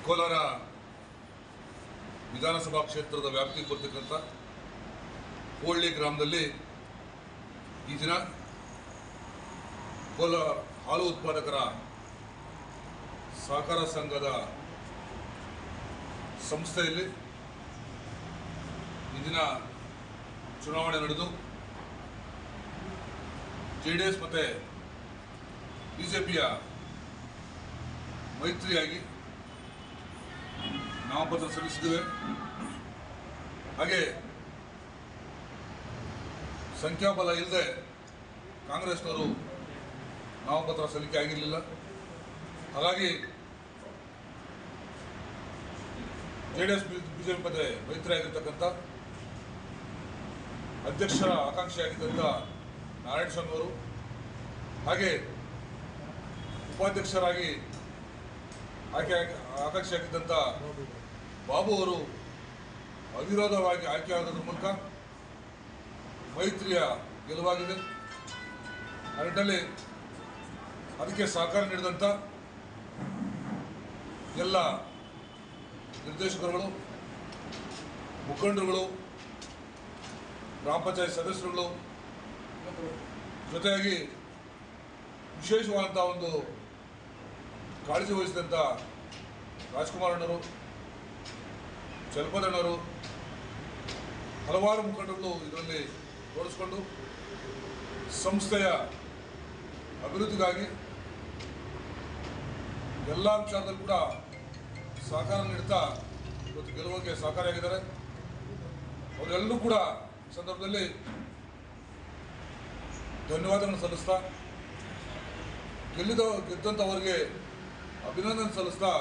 ಕೋಲಾರ ವಿಧಾನಸಭಾ ಕ್ಷೇತ್ರದ ವ್ಯಾಪ್ತಿಗೆ ಬರ್ತಕ್ಕಂಥ ಹೋಳ್ಳಿ ಗ್ರಾಮದಲ್ಲಿ ಈ ದಿನ ಕೋಲಾರ ಹಾಲು ಉತ್ಪಾದಕರ ಸಹಕಾರ ಸಂಘದ ಸಂಸ್ಥೆಯಲ್ಲಿ ಈ ದಿನ ಚುನಾವಣೆ ನಡೆದು JDS ಮತ್ತು BJPಯ ಮೈತ್ರಿಯಾಗಿ ನಾಮಪತ್ರ ಸಲ್ಲಿಸಿದ್ದೇವೆ. ಹಾಗೆ ಸಂಖ್ಯಾಬಲ ಇಲ್ಲದೆ ಕಾಂಗ್ರೆಸ್ನವರು ನಾಮಪತ್ರ ಸಲ್ಲಿಕೆ ಆಗಿರಲಿಲ್ಲ. ಹಾಗಾಗಿ JDS BJP ಮತ್ತೆ ಮೈತ್ರಿ ಆಗಿರ್ತಕ್ಕಂಥ ಅಧ್ಯಕ್ಷರ ಆಕಾಂಕ್ಷಿಯಾಗಿದ್ದಂಥ ನಾರಾಯಣಸ್ವಾಮಿ ಅವರು ಹಾಗೆ ಉಪಾಧ್ಯಕ್ಷರಾಗಿ ಆಕಾಂಕ್ಷಿಯಾಗಿದ್ದಂಥ ಬಾಬು ಅವರು ಅವಿರೋಧವಾಗಿ ಆಯ್ಕೆಯಾಗೋದ್ರ ಮೂಲಕ ಮೈತ್ರಿಯ ಗೆಲುವಾಗಿದೆ. ಆ ನಿಟ್ಟಿನಲ್ಲಿ ಅದಕ್ಕೆ ಸಹಕಾರ ನೀಡಿದಂಥ ಎಲ್ಲ ನಿರ್ದೇಶಕರುಗಳು, ಮುಖಂಡರುಗಳು, ಗ್ರಾಮ ಪಂಚಾಯತ್ ಸದಸ್ಯರುಗಳು, ಜೊತೆಯಾಗಿ ವಿಶೇಷವಾದಂಥ ಒಂದು ಕಾಳಜಿ ವಹಿಸಿದಂಥ ರಾಜ್ಕುಮಾರ್ ಅಣ್ಣವರು, ಚಲಪದಣ್ಣವರು, ಹಲವಾರು ಮುಖಂಡರುಗಳು ಇದರಲ್ಲಿ ತೋರಿಸ್ಕೊಂಡು ಸಂಸ್ಥೆಯ ಅಭಿವೃದ್ಧಿಗಾಗಿ ಎಲ್ಲ ವಿಚಾರದಲ್ಲೂ ಕೂಡ ಸಹಕಾರ ನೀಡ್ತಾ ಇವತ್ತು ಗೆಲುವಿಗೆ ಸಹಕಾರಿಯಾಗಿದ್ದಾರೆ. ಅವರೆಲ್ಲರೂ ಕೂಡ ಈ ಸಂದರ್ಭದಲ್ಲಿ ಧನ್ಯವಾದಗಳನ್ನು ಸಲ್ಲಿಸ್ತಾ, ಗೆದ್ದಂಥವರಿಗೆ ಅಭಿನಂದನೆ ಸಲ್ಲಿಸ್ತಾ,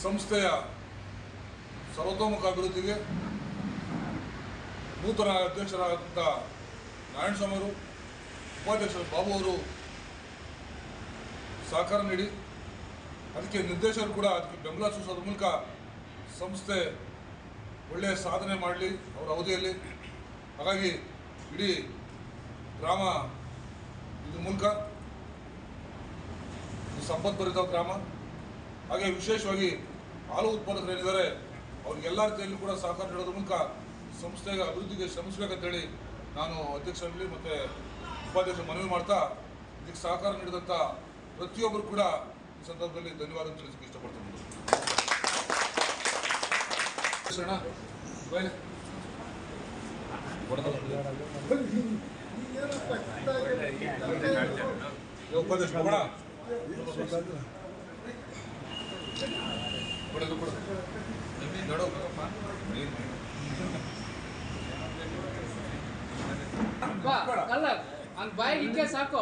ಸಂಸ್ಥೆಯ ಸರ್ವತೋಮುಖ ಅಭಿವೃದ್ಧಿಗೆ ನೂತನ ಅಧ್ಯಕ್ಷರಾದಂಥ ನಾರಾಯಣಸ್ವಾಮಿ ಅವರು, ಉಪಾಧ್ಯಕ್ಷರು ಬಾಬು ಅವರು ಸಹಕಾರ ನೀಡಿ ಅದಕ್ಕೆ ನಿರ್ದೇಶಕರು ಕೂಡ ಅದಕ್ಕೆ ಬೆಂಬಲ ಸೂಚಿಸೋದ್ರ ಮೂಲಕ ಸಂಸ್ಥೆ ಒಳ್ಳೆಯ ಸಾಧನೆ ಮಾಡಲಿ ಅವರ ಅವಧಿಯಲ್ಲಿ. ಹಾಗಾಗಿ ಇಡೀ ಗ್ರಾಮ ಇದ್ರ ಮೂಲಕ ಸಂಪದ್ಭರಿತ ಗ್ರಾಮ, ಹಾಗೆ ವಿಶೇಷವಾಗಿ ಹಾಲು ಉತ್ಪಾದಕರು ಏನಿದ್ದಾರೆ ಅವ್ರಿಗೆಲ್ಲ ರೀತಿಯಲ್ಲಿ ಕೂಡ ಸಹಕಾರ ನೀಡೋದ್ರ ಮೂಲಕ ಸಂಸ್ಥೆಯ ಅಭಿವೃದ್ಧಿಗೆ ಶ್ರಮಿಸಬೇಕಂತೇಳಿ ನಾನು ಅಧ್ಯಕ್ಷರಲ್ಲಿ ಮತ್ತು ಉಪಾಧ್ಯಕ್ಷರು ಮನವಿ ಮಾಡ್ತಾ ಇದಕ್ಕೆ ಸಹಕಾರ ನೀಡಿದಂಥ ಪ್ರತಿಯೊಬ್ಬರು ಕೂಡ ಈ ಸಂದರ್ಭದಲ್ಲಿ ಧನ್ಯವಾದ ತಿಳಿಸಕ್ಕೆ ಇಷ್ಟಪಡ್ತೀನಿ. ಉಪಾಧ್ಯಕ್ಷ ಬಾಯಿ ಸಾಕು.